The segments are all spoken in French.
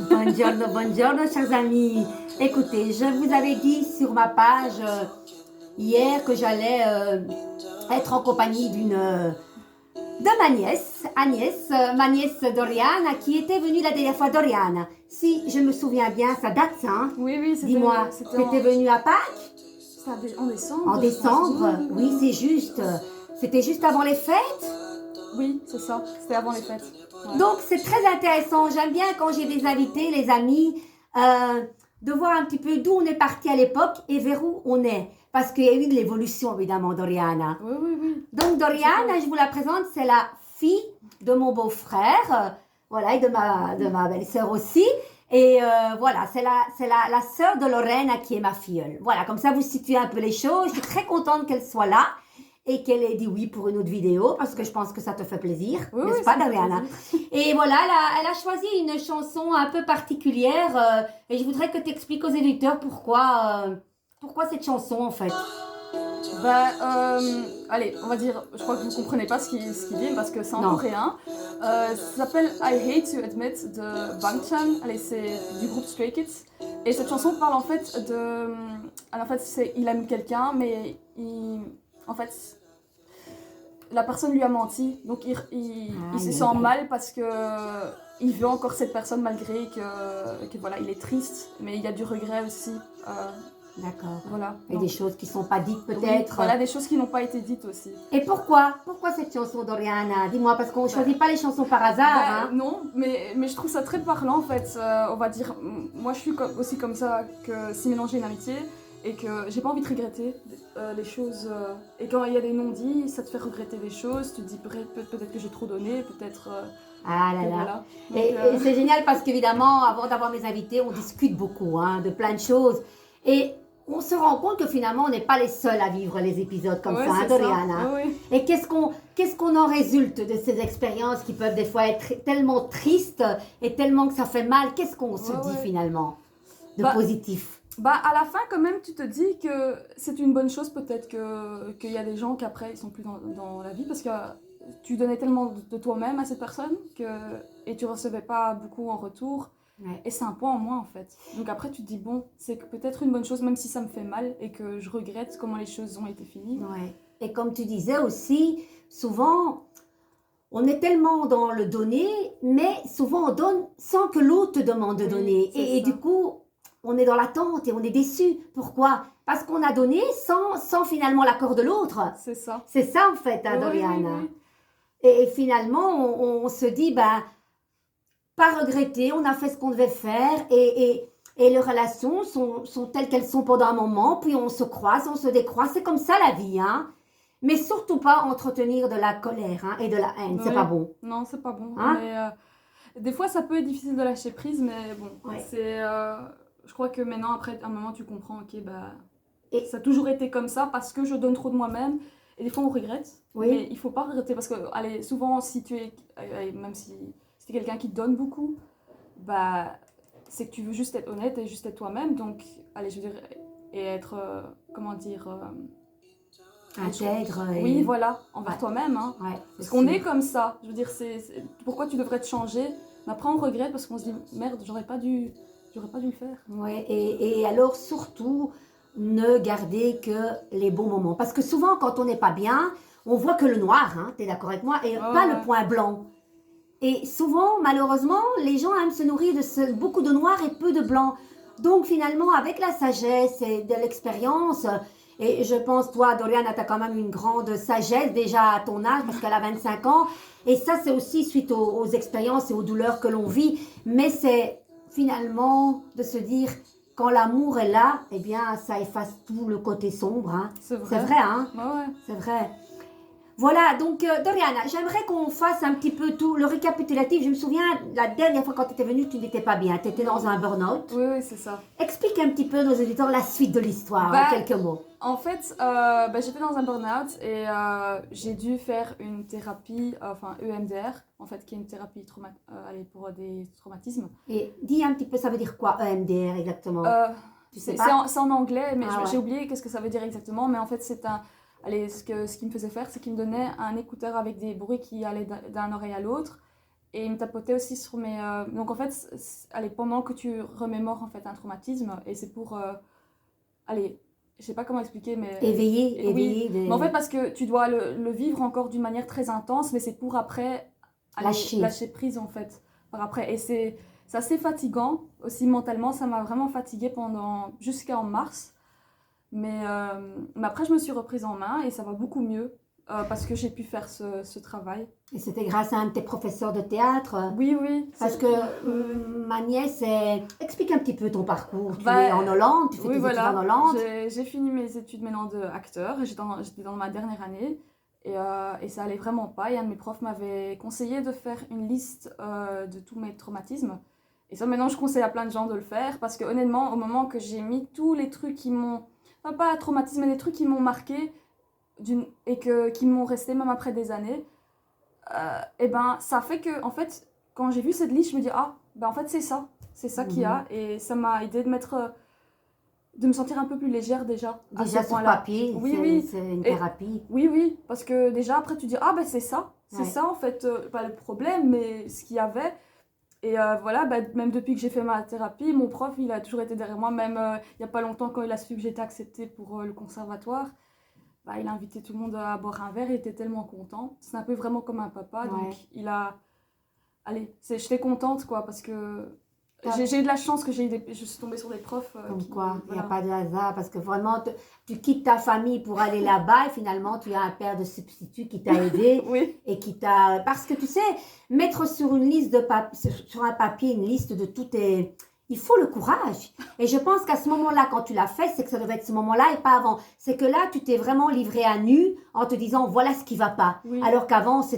Buongiorno, buongiorno, chers amis. Écoutez, je vous avais dit sur ma page hier que j'allais être en compagnie de ma nièce, Agnès, ma nièce Doriana, qui était venue la dernière fois. Doriana, si je me souviens bien, ça date ça, hein? Oui, c'était... Dis-moi, t'étais venue à Pâques? C'était en décembre. En décembre, oui, c'est juste. C'était juste avant les fêtes? Oui, c'est ça. C'était avant les fêtes. Ouais. Donc, c'est très intéressant. J'aime bien quand j'ai des invités, les amis, de voir un petit peu d'où on est parti à l'époque et vers où on est. Parce qu'il y a eu de l'évolution, évidemment, Doriana. Oui. Donc, Doriana, je vous la présente, c'est la fille de mon beau-frère, voilà, et de ma belle-sœur aussi. Et voilà, c'est la sœur de Lorraine qui est ma filleule. Voilà, comme ça, vous situez un peu les choses. Je suis très contente qu'elle soit là. Et qu'elle ait dit oui pour une autre vidéo, parce que je pense que ça te fait plaisir, n'est-ce pas, Doriana? Et voilà, elle a choisi une chanson un peu particulière, et je voudrais que tu expliques aux éditeurs pourquoi cette chanson, en fait. Allez, on va dire, je crois que vous ne comprenez pas ce qu'il dit, parce que c'est en coréen. Ça s'appelle I Hate to Admit de Bangchan. Allez, c'est du groupe Stray Kids. Et cette chanson parle en fait il aime quelqu'un, mais en fait, la personne lui a menti, donc il se sent mal parce que il veut encore cette personne malgré que voilà, il est triste, mais il y a du regret aussi. D'accord. Voilà. Et donc, des choses qui ne sont pas dites peut-être. Oui, voilà, des choses qui n'ont pas été dites aussi. Et pourquoi cette chanson, Doriana? Dis-moi, parce qu'on ne choisit pas les chansons par hasard. Non, mais je trouve ça très parlant en fait. On va dire, moi je suis aussi comme ça, que si mélanger une amitié et que j'ai pas envie de regretter les choses. Et quand il y a des non-dits, ça te fait regretter des choses. Tu te dis peut-être que j'ai trop donné, peut-être. Ah là là. Voilà. Et c'est génial parce qu'évidemment, avant d'avoir mes invités, on discute beaucoup de plein de choses. Et on se rend compte que finalement, on n'est pas les seuls à vivre les épisodes comme ça, Doriana. Oui. Et qu'est-ce qu'on en résulte de ces expériences qui peuvent des fois être tellement tristes et tellement que ça fait mal? Qu'est-ce qu'on se dit finalement de positif? À la fin, quand même, tu te dis que c'est une bonne chose peut-être qu'il y a des gens qui après, ils sont plus dans la vie parce que tu donnais tellement de toi-même à cette personne et tu recevais pas beaucoup en retour. Ouais. Et c'est un point en moins en fait. Donc après tu te dis bon, c'est peut-être une bonne chose même si ça me fait mal et que je regrette comment les choses ont été finies. Ouais. Et comme tu disais aussi, souvent on est tellement dans le donner, mais souvent on donne sans que l'autre te demande de donner. Et du coup, on est dans l'attente et on est déçu. Pourquoi? Parce qu'on a donné sans finalement l'accord de l'autre. C'est ça. C'est ça en fait, Doriana. Oui. Et finalement, on se dit, pas regretter, on a fait ce qu'on devait faire et les relations sont telles qu'elles sont pendant un moment, puis on se croise, on se décroise, c'est comme ça la vie, hein. Mais surtout pas entretenir de la colère et de la haine, c'est pas bon. Non, c'est pas bon. Mais, des fois, ça peut être difficile de lâcher prise, mais bon, je crois que maintenant, après un moment, tu comprends, ok, ça a toujours été comme ça parce que je donne trop de moi-même. Et des fois, on regrette, mais il faut pas regretter parce que, allez, souvent, si tu es, même si c'est quelqu'un qui te donne beaucoup, c'est que tu veux juste être honnête et juste être toi-même. Donc, allez, je veux dire, et être, intègre. Oui, voilà, envers toi-même. Hein. Ouais, parce qu'on est comme ça. Je veux dire, pourquoi tu devrais te changer? Mais après, on regrette parce qu'on se dit, merde, j'aurais pas dû le faire. Ouais, et alors, surtout, ne garder que les bons moments. Parce que souvent, quand on n'est pas bien, on voit que le noir, tu es d'accord avec moi, et pas le point blanc. Et souvent, malheureusement, les gens aiment se nourrir de beaucoup de noir et peu de blanc. Donc finalement, avec la sagesse et de l'expérience, et je pense, toi, Doriana, tu as quand même une grande sagesse déjà à ton âge, parce qu'elle a 25 ans. Et ça, c'est aussi suite aux expériences et aux douleurs que l'on vit. Mais c'est finalement de se dire, quand l'amour est là, eh bien, ça efface tout le côté sombre. Hein. C'est vrai, hein? Ouais. C'est vrai. Voilà, donc Doriana, j'aimerais qu'on fasse un petit peu tout le récapitulatif. Je me souviens, la dernière fois quand tu étais venue, tu n'étais pas bien. Tu étais dans un burn-out. Oui, c'est ça. Explique un petit peu à nos auditeurs la suite de l'histoire, en quelques mots. En fait, j'étais dans un burn-out et j'ai dû faire une thérapie, EMDR, en fait, qui est une thérapie pour des traumatismes. Et dis un petit peu, ça veut dire quoi, EMDR exactement? C'est en anglais, mais j'ai oublié qu'est-ce que ça veut dire exactement. Mais en fait, c'est un... Allez, ce qu'il me faisait faire, c'est qu'il me donnait un écouteur avec des bruits qui allaient d'une oreille à l'autre. Et il me tapotait aussi sur mes... Donc en fait, allez, pendant que tu remémores en fait un traumatisme, et c'est pour... allez, je sais pas comment expliquer, mais... Éveiller, Oui, éveiller. mais en fait parce que tu dois le vivre encore d'une manière très intense, mais c'est pour après lâcher prise en fait. Par après. Et c'est assez fatigant, aussi mentalement, ça m'a vraiment fatiguée jusqu'en mars. Mais après, je me suis reprise en main et ça va beaucoup mieux parce que j'ai pu faire ce travail. Et c'était grâce à un de tes professeurs de théâtre? Oui, oui. Parce que ma nièce, explique un petit peu ton parcours. Tu es en Hollande, tu fais tes études en Hollande. J'ai fini mes études maintenant d'acteur, j'étais dans ma dernière année et ça allait vraiment pas. Et un de mes profs m'avait conseillé de faire une liste de tous mes traumatismes. Et ça, maintenant, je conseille à plein de gens de le faire parce que honnêtement, au moment que j'ai mis tous les trucs qui m'ont, enfin, pas traumatisme, mais des trucs qui m'ont marqué et qui m'ont resté même après des années, et ben ça fait que, en fait, quand j'ai vu cette liste, je me dis, ah, ben en fait, c'est ça qu'il y a. Et ça m'a aidé de me sentir un peu plus légère déjà. Déjà sur papier, oui, c'est une thérapie. Oui, parce que déjà après tu dis, ah ben c'est ça en fait, pas le problème, mais ce qu'il y avait. Et voilà, même depuis que j'ai fait ma thérapie, mon prof, il a toujours été derrière moi, même il n'y a pas longtemps quand il a su que j'étais acceptée pour le conservatoire. Il a invité tout le monde à boire un verre, il était tellement content. C'est un peu vraiment comme un papa, donc il a... Allez, j'étais contente quoi, parce que j'ai eu de la chance que je suis tombée sur des profs comme quoi, il n'y a pas de hasard, parce que vraiment, tu quittes ta famille pour aller là-bas et finalement, tu as un père de substitut qui t'a aidé et qui t'a... Parce que tu sais, mettre sur une liste sur un papier une liste de tout tes... Il faut le courage. Et je pense qu'à ce moment-là, quand tu l'as fait, c'est que ça devait être ce moment-là et pas avant. C'est que là, tu t'es vraiment livré à nu en te disant, voilà ce qui ne va pas. Oui. Alors qu'avant, tu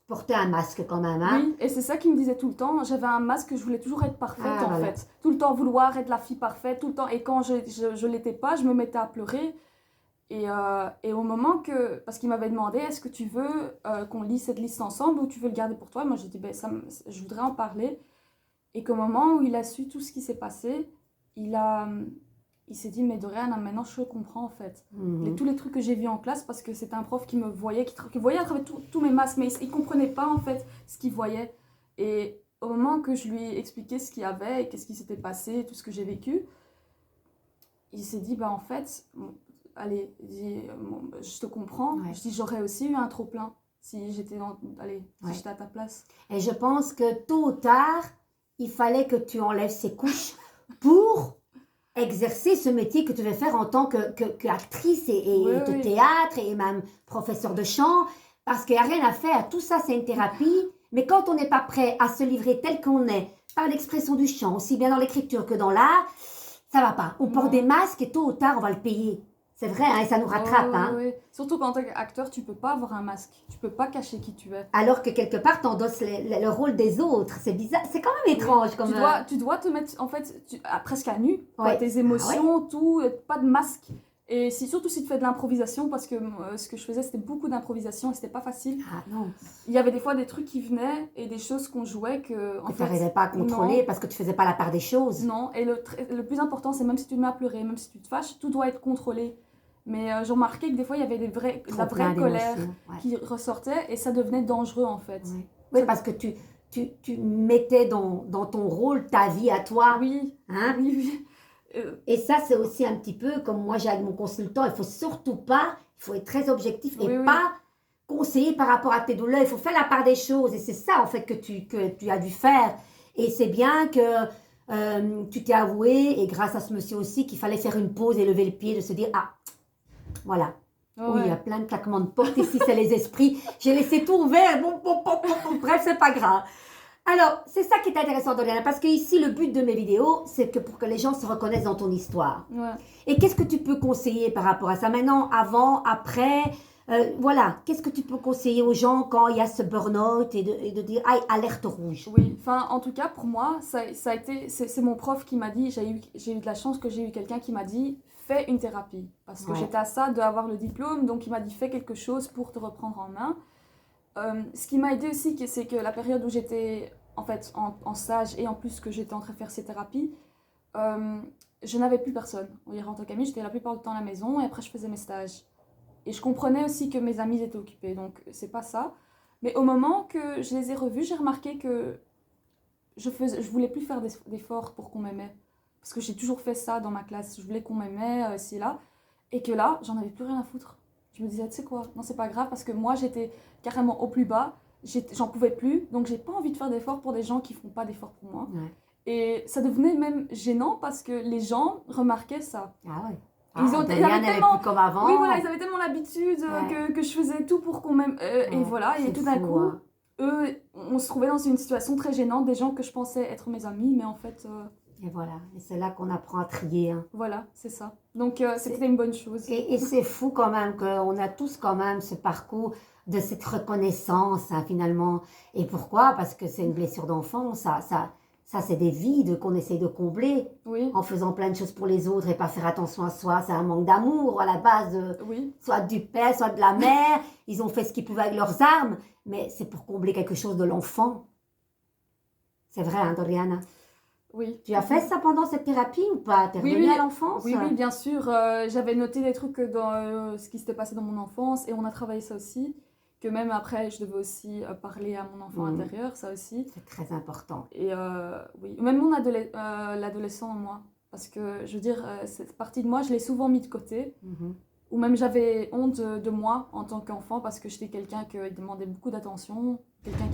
portais un masque quand même. Hein. Oui, et c'est ça qu'il me disait tout le temps. J'avais un masque, je voulais toujours être parfaite en fait. Tout le temps vouloir être la fille parfaite, tout le temps. Et quand je l'étais pas, je me mettais à pleurer. Et au moment que... Parce qu'il m'avait demandé, est-ce que tu veux qu'on lise cette liste ensemble ou tu veux le garder pour toi? Moi, j'ai dit, je voudrais en parler. Et qu'au moment où il a su tout ce qui s'est passé, il s'est dit, mais Dorian, maintenant je comprends en fait. Tous les trucs que j'ai vus en classe, parce que c'était un prof qui me voyait, qui voyait à travers tous mes masques, mais il ne comprenait pas en fait ce qu'il voyait. Et au moment que je lui ai expliqué ce qu'il y avait et qu'est-ce qui s'était passé, tout ce que j'ai vécu, il s'est dit, en fait, allez, je te comprends. Ouais. Je dis, j'aurais aussi eu un trop-plein si j'étais si j'étais à ta place. Et je pense que tôt ou tard, il fallait que tu enlèves ces couches pour exercer ce métier que tu veux faire en tant qu'actrice et de théâtre et même professeur de chant, parce qu'il n'y a rien à faire. Tout ça, c'est une thérapie. Mais quand on n'est pas prêt à se livrer tel qu'on est, par l'expression du chant, aussi bien dans l'écriture que dans l'art, ça ne va pas. On porte des masques et tôt ou tard, on va le payer. C'est vrai, hein, et ça nous rattrape. Oui. Surtout qu'en tant qu'acteur, tu ne peux pas avoir un masque. Tu ne peux pas cacher qui tu es. Alors que quelque part, tu endosses le rôle des autres. C'est bizarre. C'est quand même étrange. Comme tu dois te mettre, en fait, presque à nu. Tes émotions, tout, pas de masque. Et surtout si tu fais de l'improvisation, parce que ce que je faisais, c'était beaucoup d'improvisation et c'était pas facile. Ah non. Il y avait des fois des trucs qui venaient et des choses qu'on jouait que tu n'arrivais pas à contrôler parce que tu faisais pas la part des choses. Non, et le plus important, c'est même si tu te mets à pleurer, même si tu te fâches, tout doit être contrôlé. Mais j'ai remarqué que des fois, il y avait de la vraie colère qui ressortait et ça devenait dangereux en fait. Oui, parce que tu mettais dans ton rôle ta vie à toi. Oui, hein? Oui. Et ça, c'est aussi un petit peu comme moi j'ai avec mon consultant, il faut surtout pas, il faut être très objectif et pas conseiller par rapport à tes douleurs, il faut faire la part des choses et c'est ça en fait que tu as dû faire. Et c'est bien que tu t'es avoué et grâce à ce monsieur aussi qu'il fallait faire une pause et lever le pied, de se dire ah, voilà. Oui, il y a plein de claquements de porte ici, c'est les esprits. J'ai laissé tout ouvert, bref, c'est pas grave. Alors, c'est ça qui est intéressant, Doriana, parce que ici, le but de mes vidéos, c'est que pour que les gens se reconnaissent dans ton histoire. Et qu'est-ce que tu peux conseiller par rapport à ça? Maintenant, avant, après, voilà, qu'est-ce que tu peux conseiller aux gens quand il y a ce burn-out et de dire, ah, alerte rouge? Oui, enfin, en tout cas, pour moi, ça a été, c'est mon prof qui m'a dit, j'ai eu de la chance que j'ai eu quelqu'un qui m'a dit, fais une thérapie. Parce que j'étais à ça d'avoir le diplôme, donc il m'a dit, fais quelque chose pour te reprendre en main. Ce qui m'a aidé aussi, c'est que la période où j'étais en fait en stage et en plus que j'étais en train de faire ces thérapies, je n'avais plus personne. En tant qu'amie, j'étais la plupart du temps à la maison et après je faisais mes stages. Et je comprenais aussi que mes amis étaient occupés, donc c'est pas ça. Mais au moment que je les ai revus, j'ai remarqué que je voulais plus faire d'efforts pour qu'on m'aimait. Parce que j'ai toujours fait ça dans ma classe. Je voulais qu'on m'aimait, ci et là. Et que là, j'en avais plus rien à foutre. Je me disais, tu sais quoi, non, c'est pas grave parce que moi, j'étais carrément au plus bas. J'en pouvais plus. Donc, j'ai pas envie de faire d'efforts pour des gens qui font pas d'efforts pour moi. Ouais. Et ça devenait même gênant parce que les gens remarquaient ça. Ah ouais. Ils avaient tellement, plus comme avant. oui, voilà, ils avaient tellement l'habitude que je faisais tout pour qu'on m'aime. Et voilà, et tout d'un coup, hein. eux, on se trouvait dans une situation très gênante, des gens que je pensais être mes amis, mais en fait... Et voilà, et c'est là qu'on apprend à trier. Hein. Voilà, c'est ça. Donc c'était une bonne chose. Et c'est fou quand même qu'on a tous quand même ce parcours de cette reconnaissance hein, finalement. Et pourquoi? Parce que c'est une blessure d'enfant, ça c'est des vides qu'on essaye de combler en faisant plein de choses pour les autres et pas faire attention à soi. C'est un manque d'amour à la base, soit du père, soit de la mère. Ils ont fait ce qu'ils pouvaient avec leurs armes, mais c'est pour combler quelque chose de l'enfant. C'est vrai, hein, Doriana? Oui. Tu as fait ça pendant cette thérapie ou pas? T'es revenue à l'enfance? Oui, bien sûr. J'avais noté des trucs dans ce qui s'était passé dans mon enfance et on a travaillé ça aussi. Que même après, je devais aussi parler à mon enfant intérieur, ça aussi. C'est très important. Et oui, même l'adolescent en moi. Parce que, je veux dire, cette partie de moi, je l'ai souvent mis de côté. Ou même j'avais honte de moi en tant qu'enfant parce que j'étais quelqu'un qui demandait beaucoup d'attention. Quelqu'un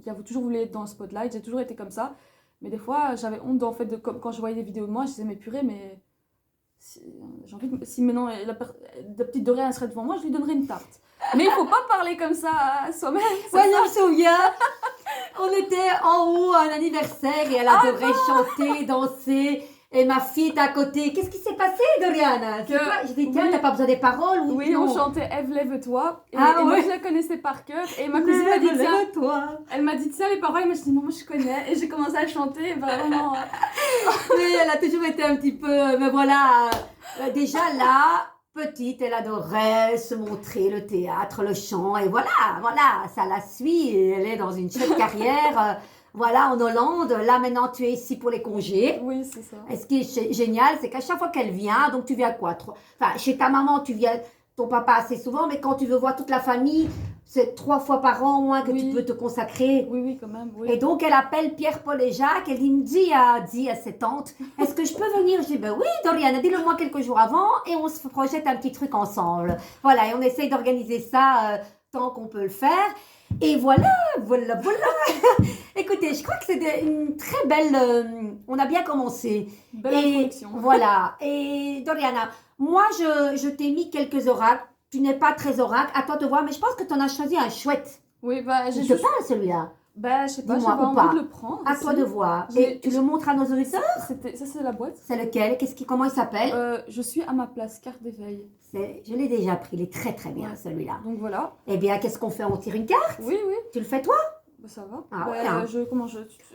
qui avait toujours voulu être dans le spotlight. J'ai toujours été comme ça. Mais des fois, j'avais honte en fait quand je voyais des vidéos de moi, je disais mais purée, mais si maintenant la petite Dorian serait devant moi, je lui donnerais une tarte. Mais il faut pas parler comme ça à soi-même. Ouais, je me souviens. On était en haut à un anniversaire et elle adorait chanter, danser. Et ma fille est à côté. Qu'est-ce qui s'est passé, Doriana? Je dis, tiens, t'as pas besoin des paroles ou oui, non? on chantait Ève, lève-toi. Et moi, je la connaissais par cœur. Et ma cousine m'a dit, tiens, elle m'a dit, tiens, les paroles. Et moi, je dis, non, moi, je connais. Et j'ai commencé à chanter. Vraiment. Mais elle a toujours été un petit peu. Mais voilà. Déjà là, petite, elle adorait se montrer le théâtre, le chant. Et voilà, ça la suit. Et elle est dans une chouette carrière. Voilà, en Hollande, là maintenant tu es ici pour les congés. Oui, c'est ça. Et ce qui est génial, c'est qu'à chaque fois qu'elle vient, donc tu viens quoi? Enfin, chez ta maman, tu viens ton papa assez souvent, mais quand tu veux voir toute la famille, c'est 3 fois par an au moins que tu peux te consacrer. Oui, quand même. Oui. Et donc elle appelle Pierre, Paul et Jacques, elle me dit à ses tantes, est-ce que je peux venir? Je dis, ben oui, Doriana, dis-le moi quelques jours avant et on se projette un petit truc ensemble. Voilà, et on essaye d'organiser ça tant qu'on peut le faire. Et voilà. Écoutez, je crois que c'était une très belle... on a bien commencé. Belle introduction. Voilà. Et Doriana, moi, je t'ai mis quelques oracles. Tu n'es pas très oracle, à toi de voir, mais je pense que tu en as choisi un chouette. Oui, bah, j'ai juste... parle celui-là. Bah, je sais pas, j'avais envie de le prendre. À toi de voir. Et tu le montres à nos auditeurs? Ça, c'est la boîte. C'est lequel? Comment il s'appelle? Je suis à ma place, carte d'éveil. Je l'ai déjà pris, il est très très bien celui-là. Donc voilà. Eh bien, qu'est-ce qu'on fait? On tire une carte? Oui. Tu le fais toi? Bah, ça va. Ah,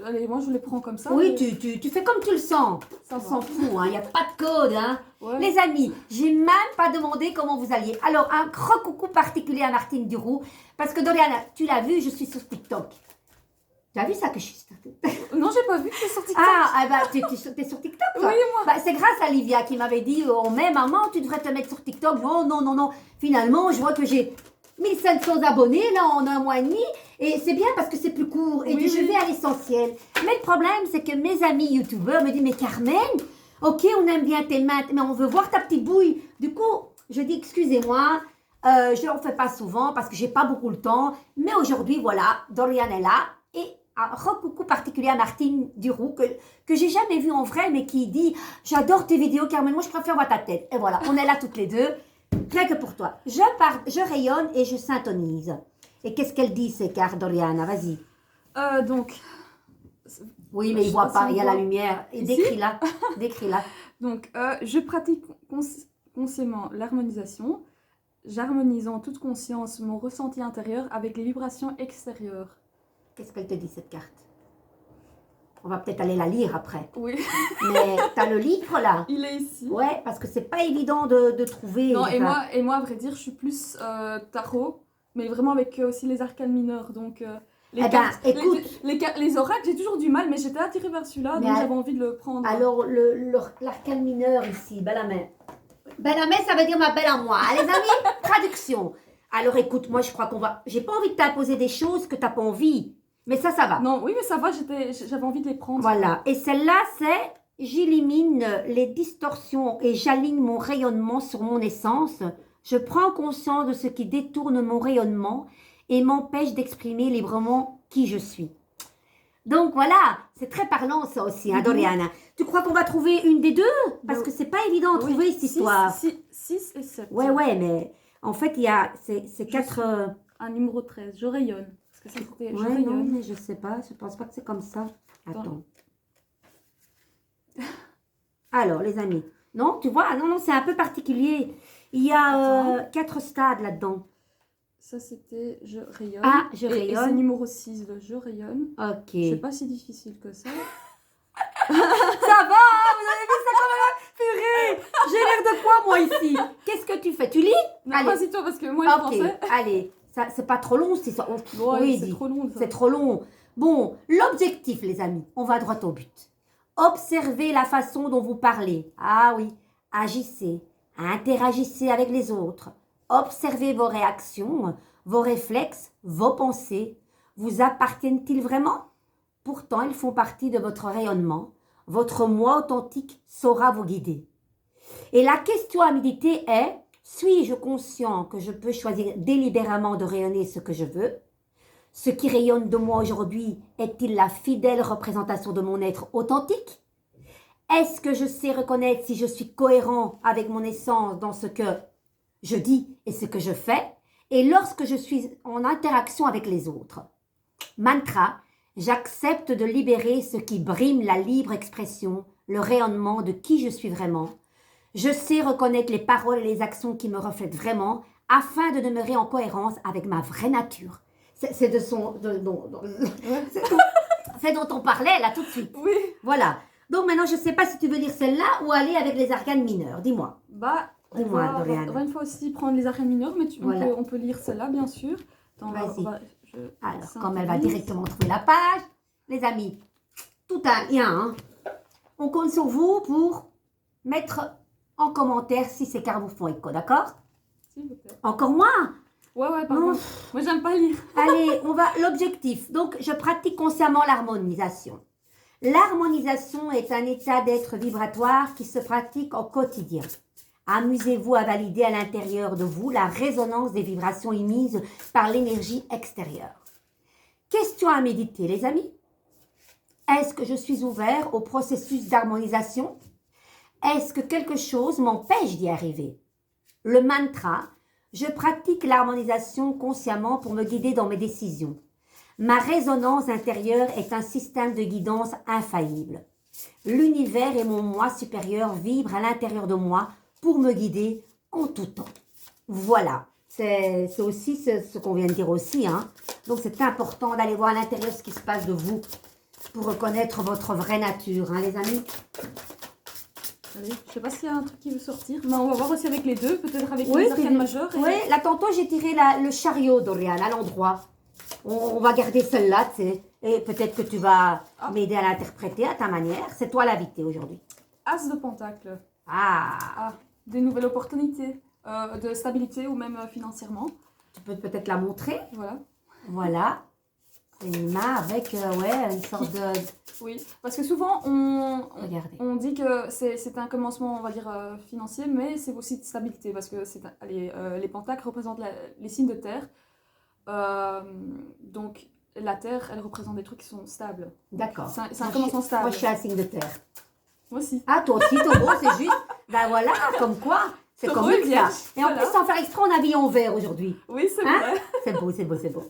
allez, moi je les prends comme ça. Oui, tu fais comme tu le sens. Ça s'en fout, il n'y a pas de code. Hein. Ouais. Les amis, j'ai même pas demandé comment vous alliez. Alors, un gros coucou particulier à Martine Duroux. Parce que Doriana, tu l'as vu, je suis sur TikTok. Tu as vu ça que je suis sur TikTok? Non, j'ai pas vu que tu es sur TikTok. T'es sur TikTok, toi? Oui, moi. Bah, c'est grâce à Livia qui m'avait dit, oh, mais maman, tu devrais te mettre sur TikTok. Non. Finalement, je vois que j'ai 1500 abonnés, là, en un mois et demi. Et c'est bien parce que c'est plus court. Et je vais à l'essentiel. Mais le problème, c'est que mes amis youtubeurs me disent, mais Carmen, ok, on aime bien tes mains, mais on veut voir ta petite bouille. Du coup, je dis, excusez-moi, je n'en fais pas souvent parce que j'ai pas beaucoup le temps. Mais aujourd'hui, voilà, Dorian est là. Et un coucou particulier à Martine Duroux, que j'ai jamais vue en vrai, mais qui dit, j'adore tes vidéos, Carmen, moi je préfère voir ta tête. Et voilà, on est là toutes les deux. Rien que pour toi. Je rayonne et je syntonise. Et qu'est-ce qu'elle dit, ces cartes, Doriana? Vas-y. Donc... Oui, mais il ne voit pas, il y a la lumière. Et décris-la. Donc, je pratique consciemment l'harmonisation, j'harmonise en toute conscience mon ressenti intérieur avec les vibrations extérieures. Qu'est-ce qu'elle te dit, cette carte? On va peut-être aller la lire après. Oui. Mais tu as le livre là? Il est ici. Ouais, parce que c'est pas évident de trouver. Non, et moi, à vrai dire, je suis plus tarot, mais vraiment avec aussi les arcanes mineurs. Donc, cartes, écoute. Les oracles, j'ai toujours du mal, mais j'étais attirée vers celui-là, donc j'avais envie de le prendre. Alors, l'arcane mineur ici, belle à main. Belle à main, ça veut dire ma belle à moi. Les amis, traduction. Alors écoute, moi je crois qu'on va... J'ai pas envie de t'imposer des choses que t'as pas envie. Mais ça va. Non, oui, mais ça va, j'avais envie de les prendre. Voilà. Et celle-là, c'est... J'élimine les distorsions et j'aligne mon rayonnement sur mon essence. Je prends conscience de ce qui détourne mon rayonnement et m'empêche d'exprimer librement qui je suis. Donc voilà, c'est très parlant ça aussi, hein, Doriana. Tu crois qu'on va trouver une des deux? Parce que c'est pas évident de trouver cette histoire. 6 et 7. Ouais, mais en fait, il y a ces 4... Un numéro 13, je rayonne. Parce que ça, c'était je Ouais, non, rayonne. mais je sais pas, je pense pas que c'est comme ça. Attends. Alors, les amis. Non, tu vois, non, c'est un peu particulier. Il y a 4 stades là-dedans. Ça, c'était je rayonne. Ah, je Et c'est rayonne. numéro 6, le je rayonne. Ok. C'est pas si difficile que ça. Ça va, vous avez vu ça quand même? Purée, j'ai l'air de quoi moi ici? Qu'est-ce que tu fais? Tu lis? Non, Allez. vas-y toi, parce que moi, je Ok, pensais... allez. Ça, c'est pas trop long, c'est ça. Ouais, c'est trop long. C'est trop long. Bon, l'objectif, les amis, on va droit au but. Observez la façon dont vous parlez. Ah oui, agissez, interagissez avec les autres. Observez vos réactions, vos réflexes, vos pensées. Vous appartiennent-ils vraiment? Pourtant, ils font partie de votre rayonnement. Votre moi authentique saura vous guider. Et la question à méditer est, suis-je conscient que je peux choisir délibérément de rayonner ce que je veux? Ce qui rayonne de moi aujourd'hui est-il la fidèle représentation de mon être authentique? Est-ce que je sais reconnaître si je suis cohérent avec mon essence dans ce que je dis et ce que je fais? Et lorsque je suis en interaction avec les autres? Mantra, j'accepte de libérer ce qui brime la libre expression, le rayonnement de qui je suis vraiment. Je sais reconnaître les paroles et les actions qui me reflètent vraiment afin de demeurer en cohérence avec ma vraie nature. C'est de son... c'est dont on parlait là tout de suite. Oui. Voilà. Donc maintenant, je ne sais pas si tu veux lire celle-là ou aller avec les arcanes mineurs. Dis-moi. Bah, on Dis-moi, va Doriane. une fois aussi prendre les arcanes mineures, mais Voilà. on peut lire celle-là, bien sûr. Attends, Vas-y. je Alors, comme elle va synthétise. directement trouver la page, les amis, tout un lien. Hein. On compte sur vous pour mettre en commentaire si ces cartes vous font écho, d'accord? S'il vous plaît. Encore moins. Ouais, pardon. Non. Moi, j'aime pas lire. Allez, on va. L'objectif. Donc, je pratique consciemment l'harmonisation. L'harmonisation est un état d'être vibratoire qui se pratique au quotidien. Amusez-vous à valider à l'intérieur de vous la résonance des vibrations émises par l'énergie extérieure. Question à méditer, les amis. Est-ce que je suis ouvert au processus d'harmonisation? Est-ce que quelque chose m'empêche d'y arriver? Le mantra, je pratique l'harmonisation consciemment pour me guider dans mes décisions. Ma résonance intérieure est un système de guidance infaillible. L'univers et mon moi supérieur vibrent à l'intérieur de moi pour me guider en tout temps. Voilà, c'est aussi ce qu'on vient de dire aussi. Hein. Donc c'est important d'aller voir à l'intérieur ce qui se passe de vous pour reconnaître votre vraie nature, hein, les amis. Allez, je sais pas s'il y a un truc qui veut sortir, mais on va voir aussi avec les deux, peut-être avec les arcanes majeures. Oui, là tantôt j'ai tiré le chariot d'Oriane à l'endroit. On va garder celle-là, tu sais. Et peut-être que tu vas m'aider à l'interpréter à ta manière. C'est toi l'invité aujourd'hui. As de pentacle. Ah, Des nouvelles opportunités de stabilité ou même financièrement. tu peux peut-être la montrer. Voilà. Voilà. C'est une main avec une sorte de... Oui, parce que souvent Regardez. on dit que c'est un commencement, on va dire, financier, mais c'est aussi de stabilité, parce que les pentacles représentent les signes de terre. Donc la terre, elle représente des trucs qui sont stables. D'accord. C'est un commencement stable. Moi, je suis un signe de terre. Moi aussi. Ah, toi aussi, Taureau, c'est juste. Ben voilà, comme quoi. C'est Taureau comme est ça. bien. Et en Voilà. plus, sans faire exprès, on a habillé en vert aujourd'hui. Oui, c'est Hein? vrai. C'est beau, c'est beau, c'est beau.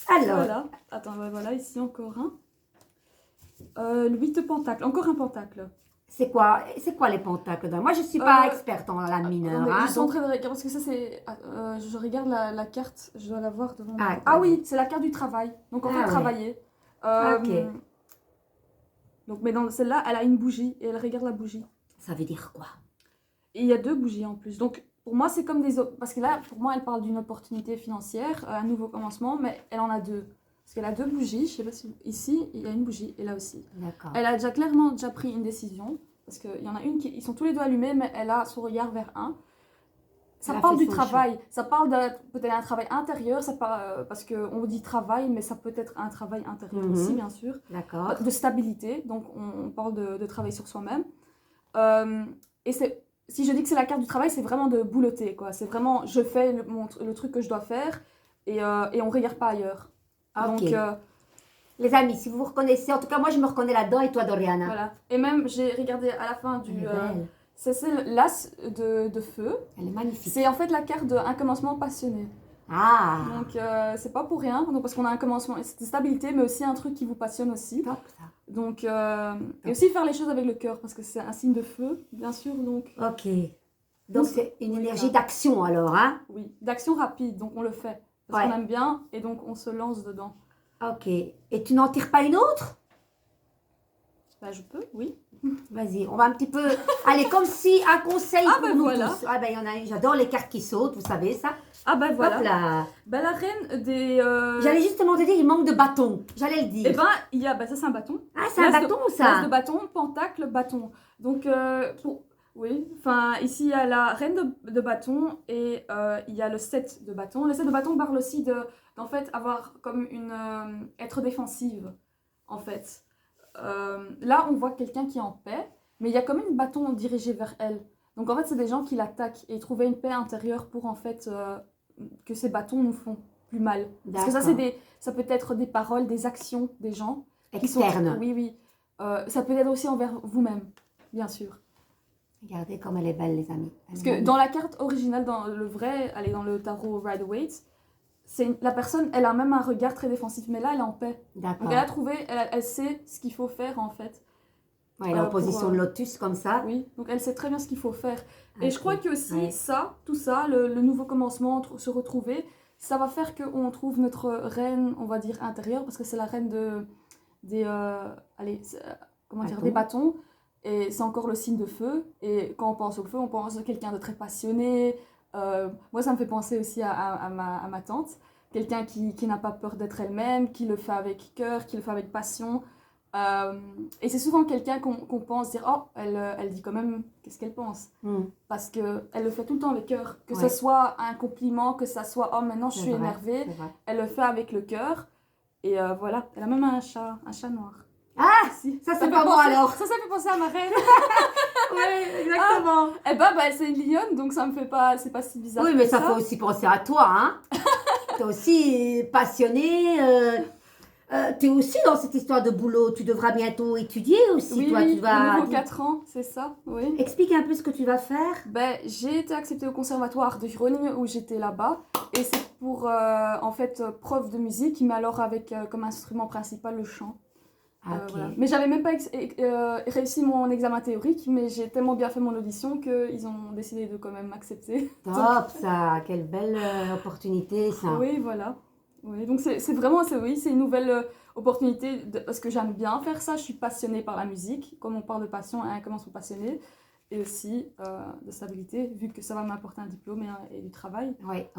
Alors, Voilà. Attends, voilà, ici encore un. Le 8 de pentacle, encore un pentacle. c'est quoi les pentacles? Moi, je ne suis pas experte en la mineure. Attendez, Hein, je suis en donc... train de regarder, parce que ça c'est... je regarde la carte, je dois la voir devant moi. Ah, Oui, c'est la carte du travail. Donc on Ah, peut ouais. travailler. Ok. Donc, mais dans celle-là, elle a une bougie et elle regarde la bougie. Ça veut dire quoi? Et il y a 2 bougies en plus. Donc pour moi, c'est comme parce que là, pour moi, elle parle d'une opportunité financière, un nouveau commencement, mais elle en a 2. Parce qu'elle a 2 bougies, je sais pas si... Ici, il y a une bougie et là aussi. D'accord. Elle a clairement pris une décision. Parce qu'il y en a une ils sont tous les deux allumés, mais elle a son regard vers un. ça Elle a parle fait du son travail, ça parle peut-être d'un travail intérieur, ça parle, parce qu'on dit travail, mais ça peut être un travail intérieur aussi, bien sûr. D'accord. De stabilité, donc on parle de travail sur soi-même. Et si je dis que c'est la carte du travail, c'est vraiment de boulotter, quoi. C'est vraiment, je fais le truc que je dois faire et on ne regarde pas ailleurs. Ok. Donc, Les amis, si vous vous reconnaissez, en tout cas, moi, je me reconnais là-dedans et toi, Doriana. voilà. Et même, j'ai regardé à la fin Elle est belle. c'est l'as de feu. Elle est magnifique. C'est en fait la carte d'un commencement passionné. Ah, Donc, c'est pas pour rien, donc, parce qu'on a un commencement, c'est de stabilité, mais aussi un truc qui vous passionne aussi. top ça. Donc, et aussi faire les choses avec le cœur, parce que c'est un signe de feu, bien sûr. Donc, Ok. Donc, c'est une oui, énergie voilà. d'action alors, hein? Oui, d'action rapide, donc on le fait. Parce Ouais. qu'on aime bien, et donc on se lance dedans. Ok. Et tu n'en tires pas une autre? Bah, je peux, oui. Vas-y, on va un petit peu. Allez, comme si un conseil Ah, pour ben nous voilà. tous. Ah, ben, il y en a une. J'adore les cartes qui sautent, vous savez ça. Ah, bah voilà. Hop là. Bah, la reine des. J'allais justement te dire, il manque de bâton. J'allais le dire. Eh ben, il y a. Bah, ça, c'est un bâton. Ah, c'est un L'as bâton, L'as ça? de bâton, pentacle, bâton. Donc, oui, enfin, ici, il y a la reine de bâton et il y a le 7 de bâton. Le 7 de bâton parle aussi d'en fait, avoir comme une. Être défensive, en fait. Là, on voit quelqu'un qui est en paix, mais il y a comme une bâton dirigé vers elle. Donc, en fait, c'est des gens qui l'attaquent et trouver une paix intérieure pour, en fait, que ces bâtons nous font plus mal. Parce que ça, D'accord. ça peut être des paroles, des actions des gens. Qui sont, Externe. oui, oui. Ça peut être aussi envers vous-même, bien sûr. Regardez comme elle est belle, les amis. Elle Parce est que magnifique. dans la carte originale, dans le vrai, elle est dans le tarot Rider-Waite, la personne, elle a même un regard très défensif, mais là, elle est en paix. D'accord. Donc elle a trouvé, elle sait ce qu'il faut faire, en fait. Ouais, elle est en position pour, de lotus comme ça. Oui, donc elle sait très bien ce qu'il faut faire. Et Ok. je crois que aussi, Ouais. ça, tout ça, le nouveau commencement, se retrouver, ça va faire qu'on trouve notre reine, on va dire, intérieure, parce que c'est la reine des, comment dire, Bâtons. des bâtons. Et c'est encore le signe de feu. Et quand on pense au feu, on pense à quelqu'un de très passionné. Moi, ça me fait penser aussi à ma tante. Quelqu'un qui n'a pas peur d'être elle-même, qui le fait avec cœur, qui le fait avec passion. Et c'est souvent quelqu'un qu'on pense dire, oh, elle dit quand même qu'est-ce qu'elle pense. Parce qu'elle le fait tout le temps avec cœur. Que Ouais. ce soit un compliment, que ça soit, oh, maintenant je C'est suis vrai, énervée. c'est vrai. Elle le fait avec le cœur. Et voilà, elle a même un chat noir. Ah, Si. ça, c'est fait pas moi, penser- alors. Ça fait penser à ma reine. Oui, exactement. Eh ben, c'est une lionne, donc ça me fait pas, c'est pas si bizarre. Oui, mais que ça fait aussi penser à toi, hein. T'es aussi passionné. T'es aussi dans cette histoire de boulot. Tu devras bientôt étudier aussi, Oui, toi. oui, Tu vas. le nouveau 4 ans, c'est ça, oui. Explique un peu ce que tu vas faire. Ben, j'ai été acceptée au conservatoire de Groningen où j'étais là-bas. Et c'est pour, en fait, prof de musique, mais alors avec comme instrument principal le chant. Ok. Voilà. Mais j'avais même pas réussi mon examen théorique, mais j'ai tellement bien fait mon audition qu'ils ont décidé de quand même m'accepter. Top, ça. Quelle belle opportunité, ça. Oui, voilà. Oui, donc c'est vraiment, oui, c'est une nouvelle opportunité parce que j'aime bien faire ça. Je suis passionnée par la musique, comme on parle de passion, hein, comment sont passionnés, et aussi de stabilité, vu que ça va m'apporter un diplôme et du travail. Ouais.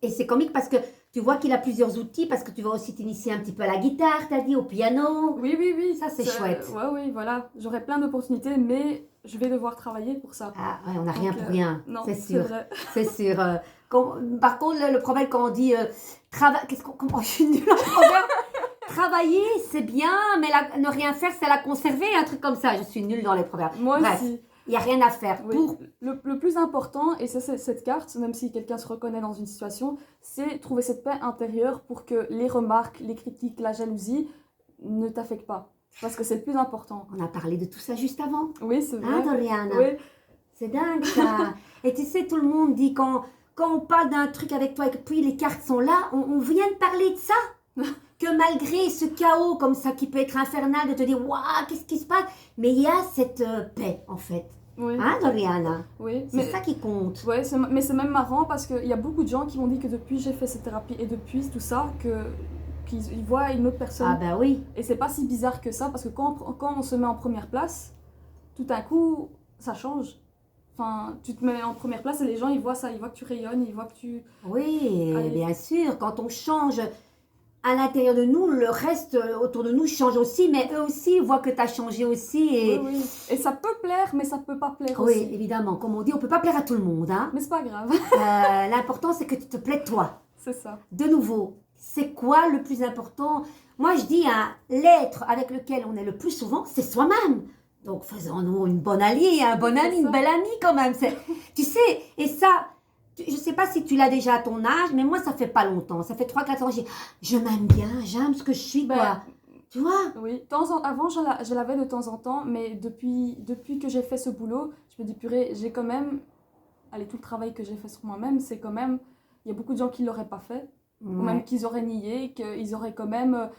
Et c'est comique parce que tu vois qu'il a plusieurs outils, parce que tu vas aussi t'initier un petit peu à la guitare, t'as dit, au piano. Oui. Ça, c'est chouette. Oui, voilà. J'aurai plein d'opportunités, mais je vais devoir travailler pour ça. Ah, ouais, on n'a rien Donc, pour rien. Non, c'est c'est sûr. vrai. C'est sûr. Par contre, le problème quand on dit comment je suis nulle en proverbe. Travailler, c'est bien, mais ne rien faire, c'est la conserver, un truc comme ça. Je suis nulle dans les proverbes. Moi Bref, aussi. il n'y a rien à faire. Oui. Pour... Le plus important, et c'est cette carte, même si quelqu'un se reconnaît dans une situation, c'est trouver cette paix intérieure pour que les remarques, les critiques, la jalousie ne t'affectent pas. Parce que c'est le plus important. On a parlé de tout ça juste avant. Oui, c'est vrai. Hein, Doriana? Oui. C'est dingue, ça. Et tu sais, tout le monde dit quand on parle d'un truc avec toi et que puis les cartes sont là, on vient de parler de ça. Que malgré ce chaos comme ça qui peut être infernal de te dire waouh, qu'est-ce qui se passe, mais il y a cette paix en fait. Oui. Hein, Doriana? Oui. C'est ça qui compte. Ouais, mais c'est même marrant parce qu'il y a beaucoup de gens qui m'ont dit que depuis j'ai fait cette thérapie et depuis tout ça, qu'ils voient une autre personne. Ah ben oui. Et c'est pas si bizarre que ça parce que quand on se met en première place, tout d'un coup, ça change. Enfin, tu te mets en première place et les gens, ils voient ça, ils voient que tu rayonnes, ils voient que tu... Oui, Allez. bien sûr, quand on change à l'intérieur de nous, le reste autour de nous change aussi, mais eux aussi voient que tu as changé aussi. Et... Oui, oui. Et ça peut plaire, mais ça peut pas plaire oui, aussi. évidemment. Comme on dit, on peut pas plaire à tout le monde. Hein. Mais c'est pas grave. L'important, c'est que tu te plaies toi. C'est ça. De nouveau, c'est quoi le plus important? Moi, je dis, hein, l'être avec lequel on est le plus souvent, c'est soi-même. Donc, faisons-nous une bonne alliée, un bon ami, une belle amie quand même. Tu sais, et ça, je ne sais pas si tu l'as déjà à ton âge, mais moi, ça fait pas longtemps. Ça fait 3-4 ans, je m'aime bien, j'aime ce que je suis, quoi. Tu vois? Oui, avant je l'avais de temps en temps, mais depuis que j'ai fait ce boulot, je me dis purée, j'ai quand même, allez, tout le travail que j'ai fait sur moi-même, c'est quand même, il y a beaucoup de gens qui ne l'auraient pas fait, ou même qu'ils auraient nié, qu'ils auraient quand même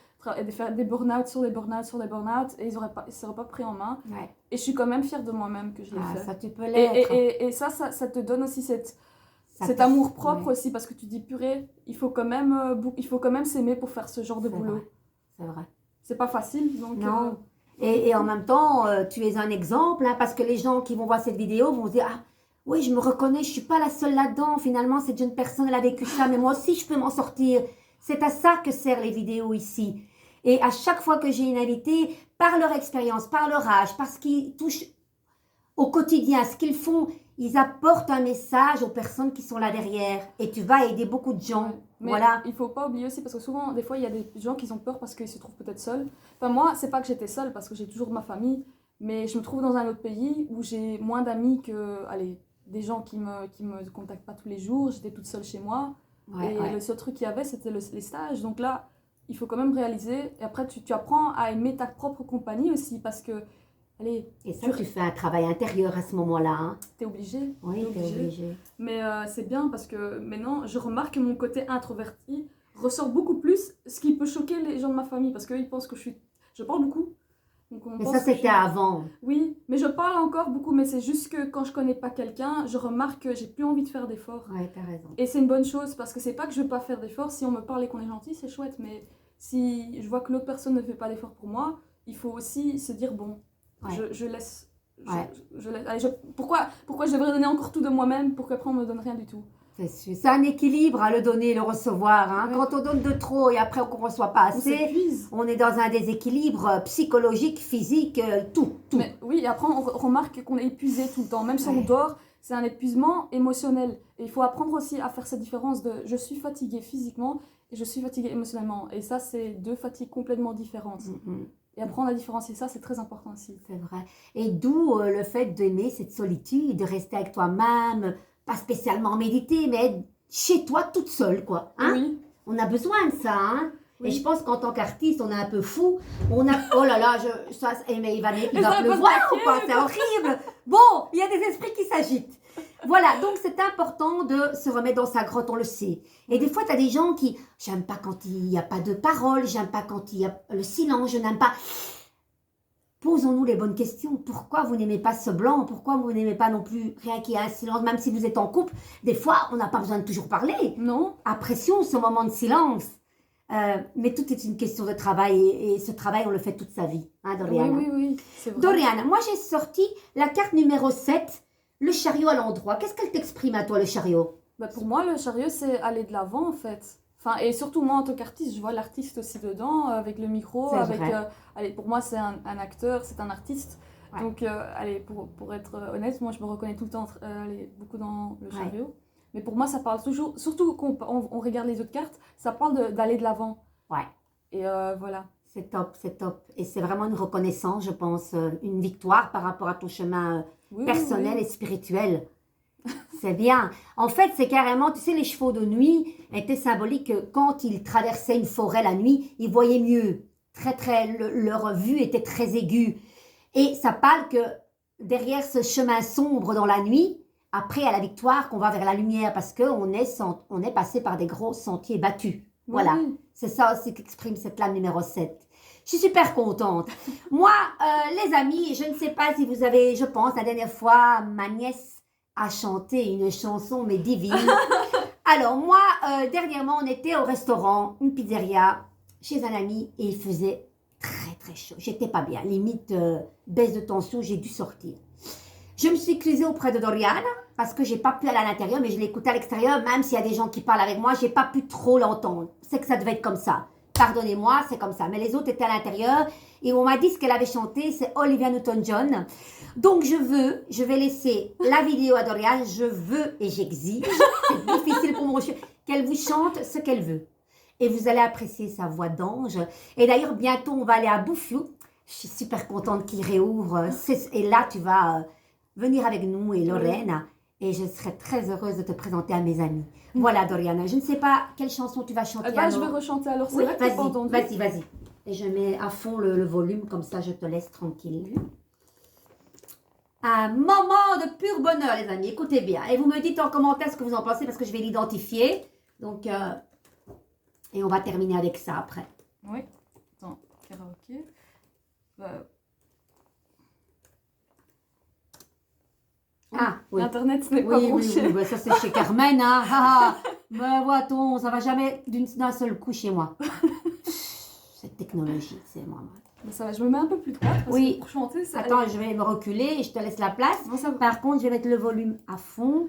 fait des burn-out sur des burn-out sur des burn-out, et ils ne seraient pas pris en main. Ouais. Et je suis quand même fière de moi-même que je l'ai fait. Ça, tu peux l'être. Et ça te donne aussi cet amour propre aussi, parce que tu dis purée, il faut quand même s'aimer pour faire ce genre de boulot. C'est vrai. C'est pas facile, donc... Non. Et en même temps, tu es un exemple, hein, parce que les gens qui vont voir cette vidéo vont se dire « Ah, oui, je me reconnais, je ne suis pas la seule là-dedans. Finalement, cette jeune personne, elle a vécu ça, mais moi aussi, je peux m'en sortir. » C'est à ça que servent les vidéos ici. Et à chaque fois que j'ai une invitée, par leur expérience, par leur âge, parce qu'ils touchent au quotidien, ce qu'ils font, ils apportent un message aux personnes qui sont là derrière. Et tu vas aider beaucoup de gens. Mais voilà. Il ne faut pas oublier aussi, parce que souvent, des fois, il y a des gens qui ont peur parce qu'ils se trouvent peut-être seuls. Enfin, moi, c'est pas que j'étais seule, parce que j'ai toujours ma famille, mais je me trouve dans un autre pays où j'ai moins d'amis que, allez, des gens qui me contactent pas tous les jours. J'étais toute seule chez moi. Le seul truc qu'il y avait, c'était les stages. Donc là, il faut quand même réaliser. Et après, tu apprends à aimer ta propre compagnie aussi, parce que, allez... Et ça, tu fais un travail intérieur à ce moment-là. Hein. T'es obligé. Oui, t'es obligé. Mais c'est bien parce que maintenant, je remarque que mon côté introverti ressort beaucoup plus, ce qui peut choquer les gens de ma famille, parce qu'ils pensent que je parle beaucoup. Donc mais ça, c'était avant. Oui, mais je parle encore beaucoup, mais c'est juste que quand je connais pas quelqu'un, je remarque que j'ai plus envie de faire d'efforts. Ouais, t'as raison. Et c'est une bonne chose, parce que c'est pas que je veux pas faire d'efforts. Si on me parle et qu'on est gentil, c'est chouette, mais si je vois que l'autre personne ne fait pas d'efforts pour moi, il faut aussi se dire, bon, je laisse... Allez, pourquoi je devrais donner encore tout de moi-même pour qu'après on me donne rien du tout? C'est un équilibre à le donner et le recevoir. Hein. Quand on donne de trop et après on ne reçoit pas assez, on est dans un déséquilibre psychologique, physique, tout. Mais, oui, et après on remarque qu'on est épuisé tout le temps. Même si on dort, c'est un épuisement émotionnel. Et il faut apprendre aussi à faire cette différence de je suis fatiguée physiquement et je suis fatiguée émotionnellement. Et ça, c'est deux fatigues complètement différentes. Et apprendre à différencier ça, c'est très important aussi. C'est vrai. Et d'où le fait d'aimer cette solitude, de rester avec toi-même, pas spécialement méditer, mais être chez toi toute seule, quoi. Hein? Oui. On a besoin de ça, hein? Oui. Et je pense qu'en tant qu'artiste, on est un peu fou. On a... Oh là là, mais il va pleuvoir ou quoi? C'est horrible. Bon, il y a des esprits qui s'agitent. Voilà, donc c'est important de se remettre dans sa grotte, on le sait. Et des fois, tu as des gens qui... J'aime pas quand il n'y a pas de parole, j'aime pas quand il y a le silence, je n'aime pas... Posons-nous les bonnes questions. Pourquoi vous n'aimez pas ce blanc? Pourquoi vous n'aimez pas non plus rien qui a un silence? Même si vous êtes en couple, des fois, on n'a pas besoin de toujours parler. Non. Apprécions ce moment de silence. Mais tout est une question de travail et ce travail, on le fait toute sa vie. Hein, Doriana? Oui, c'est vrai. Doriana, moi j'ai sorti la carte numéro 7, le chariot à l'endroit. Qu'est-ce qu'elle t'exprime à toi, le chariot? Pour moi, le chariot, c'est aller de l'avant, en fait. Enfin, et surtout, moi, en tant qu'artiste, je vois l'artiste aussi dedans, avec le micro. Allez, pour moi, c'est un acteur, c'est un artiste. Ouais. Donc, allez, pour être honnête, moi, je me reconnais tout le temps beaucoup dans le chariot. Mais pour moi, ça parle toujours, surtout quand on regarde les autres cartes, ça parle d'aller de l'avant. Ouais. Et voilà. C'est top, c'est top. Et c'est vraiment une reconnaissance, je pense, une victoire par rapport à ton chemin personnel et spirituel. C'est bien. En fait, c'est carrément, tu sais, les chevaux de nuit étaient symboliques que quand ils traversaient une forêt la nuit, ils voyaient mieux. Leur vue était très aiguë. Et ça parle que derrière ce chemin sombre dans la nuit, après à la victoire, qu'on va vers la lumière parce qu'on est passé par des gros sentiers battus. Voilà. C'est ça aussi qu'exprime cette lame numéro 7. Je suis super contente. Moi, les amis, je ne sais pas si vous avez, je pense, la dernière fois, ma nièce a chanté une chanson, mais divine. Alors, moi, dernièrement, on était au restaurant, une pizzeria, chez un ami, et il faisait très chaud. J'étais pas bien. Limite, baisse de tension, j'ai dû sortir. Je me suis excusée auprès de Doriana, parce que j'ai pas pu aller à l'intérieur, mais je l'écoutais à l'extérieur, même s'il y a des gens qui parlent avec moi, j'ai pas pu trop l'entendre. C'est que ça devait être comme ça. Pardonnez-moi, c'est comme ça. Mais les autres étaient à l'intérieur et on m'a dit ce qu'elle avait chanté, c'est Olivia Newton-John. Donc je vais laisser la vidéo à Dorian, je veux et j'exige, c'est difficile pour mon chien, qu'elle vous chante ce qu'elle veut. Et vous allez apprécier sa voix d'ange. Et d'ailleurs, bientôt, on va aller à Bouffiou. Je suis super contente qu'il réouvre. Et là, tu vas venir avec nous et Lorraine. Et je serai très heureuse de te présenter à mes amis. Voilà, Doriana. Je ne sais pas quelle chanson tu vas chanter. Je vais rechanter alors. Oui, vas-y. Et je mets à fond le volume, comme ça je te laisse tranquille. Un moment de pur bonheur, les amis. Écoutez bien. Et vous me dites en commentaire ce que vous en pensez, parce que je vais l'identifier. Donc, et on va terminer avec ça après. Oui. Attends, karaoké. Ah, oui. Internet, ce n'est pas branché. Oui, ça c'est chez Carmen, hein. Mais voit-on, ça va jamais d'un seul coup chez moi. Cette technologie, c'est moi. Mais ça va, je me mets un peu plus droite parce que pour chanter, ça... Attends, je vais me reculer et je te laisse la place. Par contre, je vais mettre le volume à fond.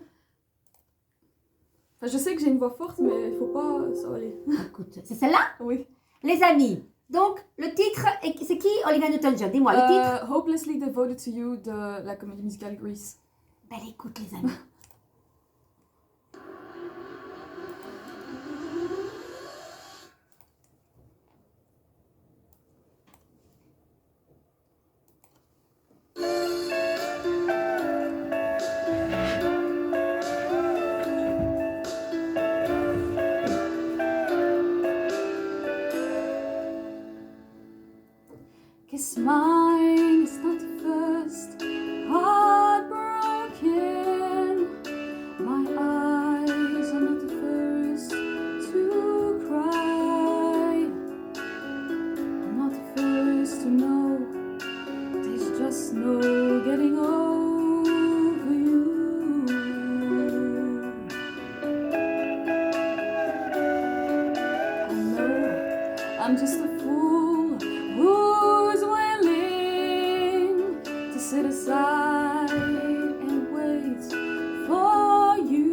Enfin, je sais que j'ai une voix forte, mais il faut pas... Ça va aller. Écoute, c'est celle-là? Oui. Les amis, donc le titre, c'est qui Olivia Newton-John? Dis-moi le titre. Hopelessly Devoted to You de la comédie musicale Grease. Belle écoute, les amis. Kiss mine is not the first heart broken. My eyes are not the first to cry. I'm not the first to know. There's just no getting over you. I know I'm just a fool who's willing to sit aside and wait for you.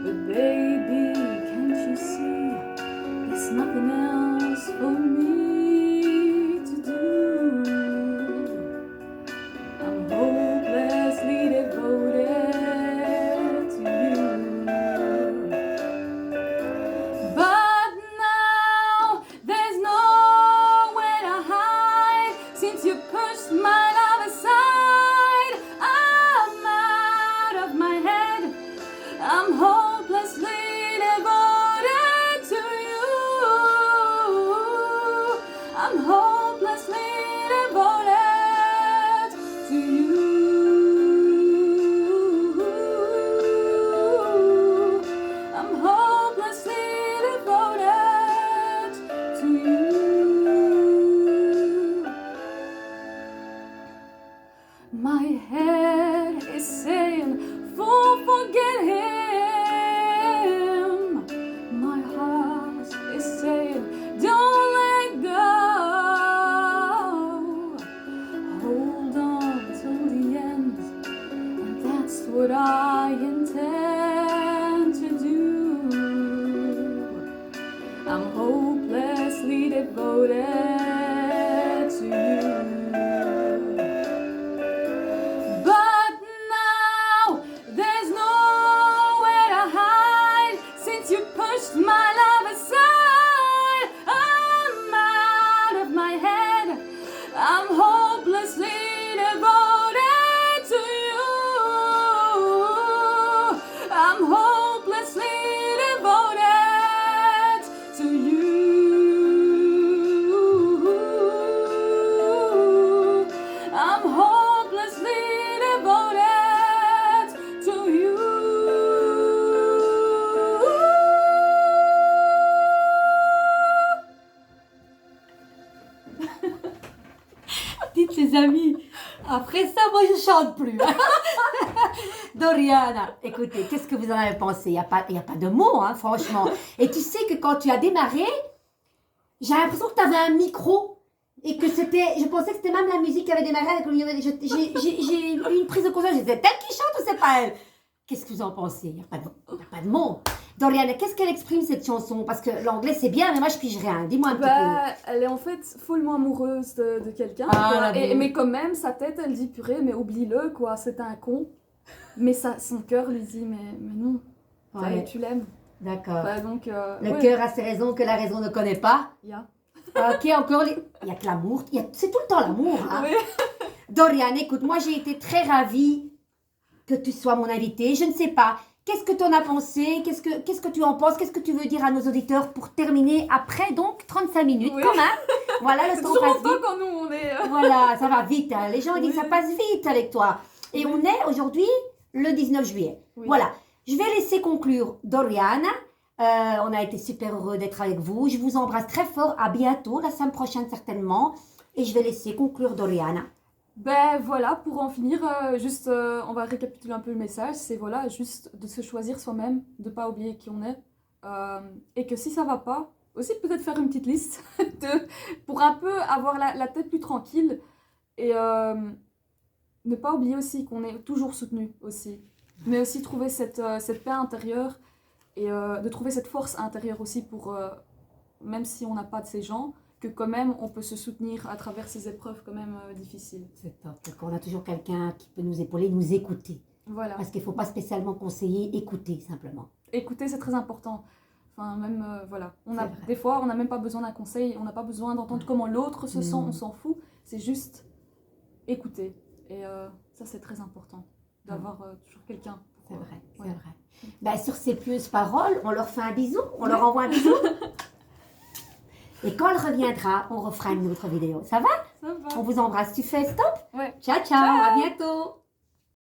But baby, can't you see there's nothing else for me to do? I'm hopelessly devoted to you. But now there's nowhere to hide since you pushed my love aside. I'm out of my head. I'm hopelessly devoted to you. I'm hopelessly devoted to you. I'm hopelessly devoted to you. My head is saying, fool, forget him. My heart is saying, don't let go. Hold on till the end, and that's what I intend to do. I'm hopelessly devoted to you. But now there's nowhere to hide since you pushed my love aside. I'm out of my head. I'm hopelessly devoted to you. I'm hopelessly devoted to you. I'm hopelessly devoted to you. Dites les amis, après ça, moi je chante plus. Doriana, écoutez, qu'est-ce que vous en avez pensé? Il n'y a pas de mots, hein, franchement. Et tu sais que quand tu as démarré, j'ai l'impression que tu avais un micro et que c'était, je pensais que c'était même la musique qui avait démarré avec le j'ai eu une prise de conscience, je disais, c'est elle qui chante ou c'est pas elle? Qu'est-ce que vous en pensez? Il n'y a pas de mots. Doriana, qu'est-ce qu'elle exprime cette chanson? Parce que l'anglais c'est bien, mais moi je pige rien. Dis-moi un petit Elle est en fait follement amoureuse de quelqu'un. Ah, mais quand même, sa tête, elle dit purée, mais oublie-le, quoi, c'est un con. Mais son cœur lui dit, mais non, peu. Ouais, tu l'aimes. d'accord. Donc, Le cœur a ses raisons que la raison ne connaît pas. Ok, encore il y a que l'amour. C'est tout le temps l'amour. Hein? Oui. Dorian, écoute, moi j'ai été très ravie que tu sois mon invitée. Je ne sais pas, qu'est-ce que tu en as pensé? Qu'est-ce que tu en penses? Qu'est-ce que tu veux dire à nos auditeurs pour terminer après donc 35 minutes quand même? Voilà, le c'est temps toujours passe longtemps vite. quand nous on est... Voilà, ça va vite. Hein. Les gens disent ça passe vite avec toi. Et Oui. on est aujourd'hui le 19 juillet. Oui. Voilà, je vais laisser conclure Dorian. On a été super heureux d'être avec vous. Je vous embrasse très fort. À bientôt, la semaine prochaine certainement. Et je vais laisser conclure Doriana. Ben voilà, pour en finir, on va récapituler un peu le message. C'est voilà, juste de se choisir soi-même, de ne pas oublier qui on est. Et que si ça va pas, aussi peut-être faire une petite liste pour un peu avoir la tête plus tranquille. Et ne pas oublier aussi qu'on est toujours soutenu aussi. Mais aussi trouver cette paix intérieure et de trouver cette force intérieure aussi pour, même si on n'a pas de ces gens, que quand même on peut se soutenir à travers ces épreuves quand même difficiles. C'est top, parce qu'on a toujours quelqu'un qui peut nous épauler, nous écouter. Voilà. Parce qu'il ne faut pas spécialement conseiller, écouter simplement. Écouter, c'est très important. Enfin, même, voilà. Des fois, on n'a même pas besoin d'un conseil, on n'a pas besoin d'entendre comment l'autre se sent, on s'en fout. C'est juste écouter. Et ça, c'est très important, d'avoir toujours quelqu'un. C'est vrai, c'est vrai. Ben, sur ces pieuses paroles, on leur fait un bisou, on leur envoie un bisou. Et quand elle reviendra, on refera une autre vidéo. Ça va? Ça va. On vous embrasse. Tu fais stop? Ouais. Ciao, ciao, à bientôt.